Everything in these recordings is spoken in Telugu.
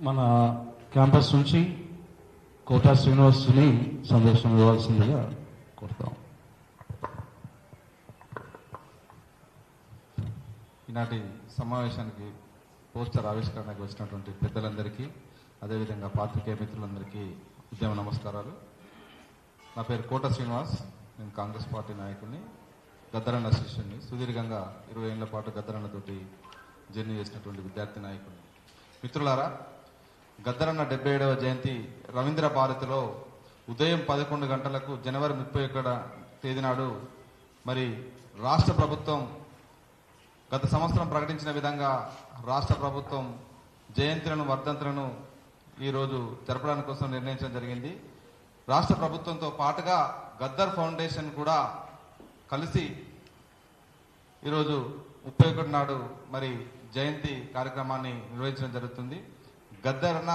మన క్యాంపస్ నుంచి కోటా శ్రీనివాస్ని సందేశం ఇవ్వాల్సిందిగా కోరుతాం. ఈనాటి సమావేశానికి పోస్టర్ ఆవిష్కరణకు వచ్చినటువంటి పెద్దలందరికీ, అదేవిధంగా పాత్రికేయ మిత్రులందరికీ ఉద్యమ నమస్కారాలు. నా పేరు కోట శ్రీనివాస్. నేను కాంగ్రెస్ పార్టీ నాయకుడిని, గద్దరన్న శిష్యుని. సుదీర్ఘంగా 20 ఏళ్ల పాటు గద్దరన్నతోటి జర్నీ చేసినటువంటి విద్యార్థి నాయకుడిని. మిత్రులారా, గద్దరన్న 77వ జయంతి రవీంద్ర భారతిలో ఉదయం 11 గంటలకు జనవరి 31 తేదీ నాడు మరి రాష్ట్ర ప్రభుత్వం గత సంవత్సరం ప్రకటించిన విధంగా రాష్ట్ర ప్రభుత్వం జయంతులను వర్ధంతులను ఈరోజు జరపడానికి కోసం నిర్ణయించడం జరిగింది. రాష్ట్ర ప్రభుత్వంతో పాటుగా గద్దర్ ఫౌండేషన్ కూడా కలిసి ఈరోజు 31 నాడు మరి జయంతి కార్యక్రమాన్ని నిర్వహించడం జరుగుతుంది. గద్దరన్న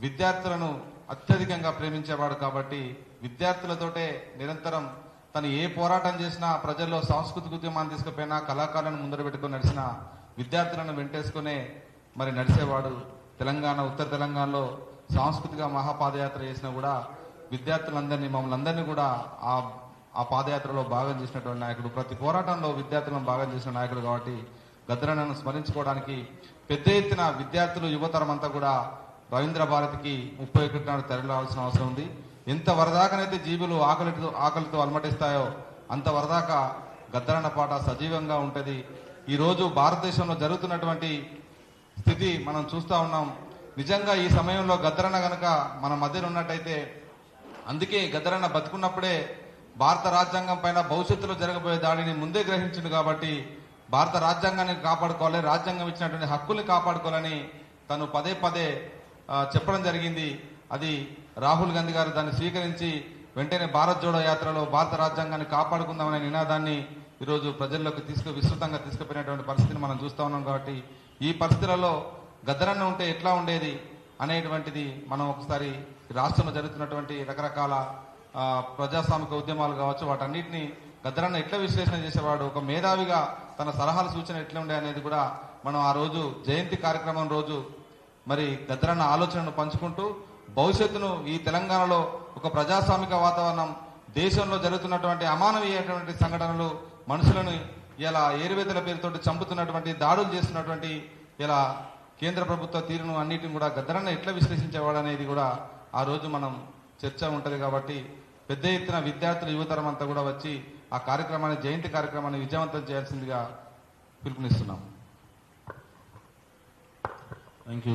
విద్యార్థులను అత్యధికంగా ప్రేమించేవాడు కాబట్టి విద్యార్థులతోటే నిరంతరం తను ఏ పోరాటం చేసినా, ప్రజల్లో సాంస్కృతిక ఉద్యమాన్ని తీసుకుపోయినా, కళాకారులను ముందర పెట్టుకుని నడిచిన విద్యార్థులను వెంటేసుకునే మరి నడిచేవాడు. తెలంగాణ, ఉత్తర తెలంగాణలో సాంస్కృతిక మహాపాదయాత్ర చేసినా కూడా విద్యార్థులందరినీ, మమ్మల్ని అందరినీ కూడా ఆ పాదయాత్రలో భాగం చేసినటువంటి నాయకుడు. ప్రతి పోరాటంలో విద్యార్థులను భాగం చేసిన నాయకుడు కాబట్టి గద్దరన్నను స్మరించుకోవడానికి పెద్ద ఎత్తున విద్యార్థులు, యువతరం అంతా కూడా రవీంద్ర భారతికి 31 నాడు తరలిరావాల్సిన అవసరం ఉంది. ఎంత వరదాకనైతే జీవులు ఆకలితో అలమటిస్తాయో అంత వరదాకా గద్దరన్న పాట సజీవంగా ఉంటుంది. ఈరోజు భారతదేశంలో జరుగుతున్నటువంటి స్థితి మనం చూస్తూ ఉన్నాం. నిజంగా ఈ సమయంలో గద్దరన్న గనక మన మధ్యలో ఉన్నట్టయితే, అందుకే గద్దరన్న బతుకున్నప్పుడే భారత రాజ్యాంగం పైన భవిష్యత్తులో జరగబోయే దాడిని ముందే గ్రహించింది కాబట్టి భారత రాజ్యాంగాన్ని కాపాడుకోవాలి, రాజ్యాంగం ఇచ్చినటువంటి హక్కుల్ని కాపాడుకోవాలని తను పదే పదే చెప్పడం జరిగింది. అది రాహుల్ గాంధీ గారు దాన్ని స్వీకరించి వెంటనే భారత్ జోడో యాత్రలో భారత రాజ్యాంగాన్ని కాపాడుకుందామనే నినాదాన్ని ఈరోజు ప్రజల్లోకి విస్తృతంగా తీసుకుపోయినటువంటి పరిస్థితిని మనం చూస్తూ ఉన్నాం. కాబట్టి ఈ పరిస్థితులలో గద్దరన్న ఉంటే ఎట్లా ఉండేది అనేటువంటిది మనం ఒకసారి రాష్ట్రంలో జరుగుతున్నటువంటి రకరకాల ప్రజాస్వామిక ఉద్యమాలు కావచ్చు, వాటన్నిటిని గద్దరన్న ఎట్లా విశ్లేషణ చేసేవాడు, ఒక మేధావిగా తన సలహాలు సూచన ఎట్లా ఉండే అనేది కూడా మనం ఆ రోజు జయంతి కార్యక్రమం రోజు మరి గద్దరన్న ఆలోచనను పంచుకుంటూ భవిష్యత్తును ఈ తెలంగాణలో ఒక ప్రజాస్వామిక వాతావరణం, దేశంలో జరుగుతున్నటువంటి అమానవీయమైనటువంటి సంఘటనలు, మనుషులను ఇలా ఏరువేతల పేరుతోటి చంపుతున్నటువంటి, దాడులు చేస్తున్నటువంటి ఇలా కేంద్ర ప్రభుత్వ తీరును అన్నిటిని కూడా గద్దరన్న ఎట్లా విశ్లేషించేవాడు అనేది కూడా ఆ రోజు మనం చర్చ ఉంటుంది. కాబట్టి పెద్ద ఎత్తున విద్యార్థులు, యువతరం అంతా కూడా వచ్చి ఆ కార్యక్రమాన్ని, జయంతి కార్యక్రమాన్ని విజయవంతం చేయాల్సిందిగా పిలుపునిస్తున్నాం. Thank you.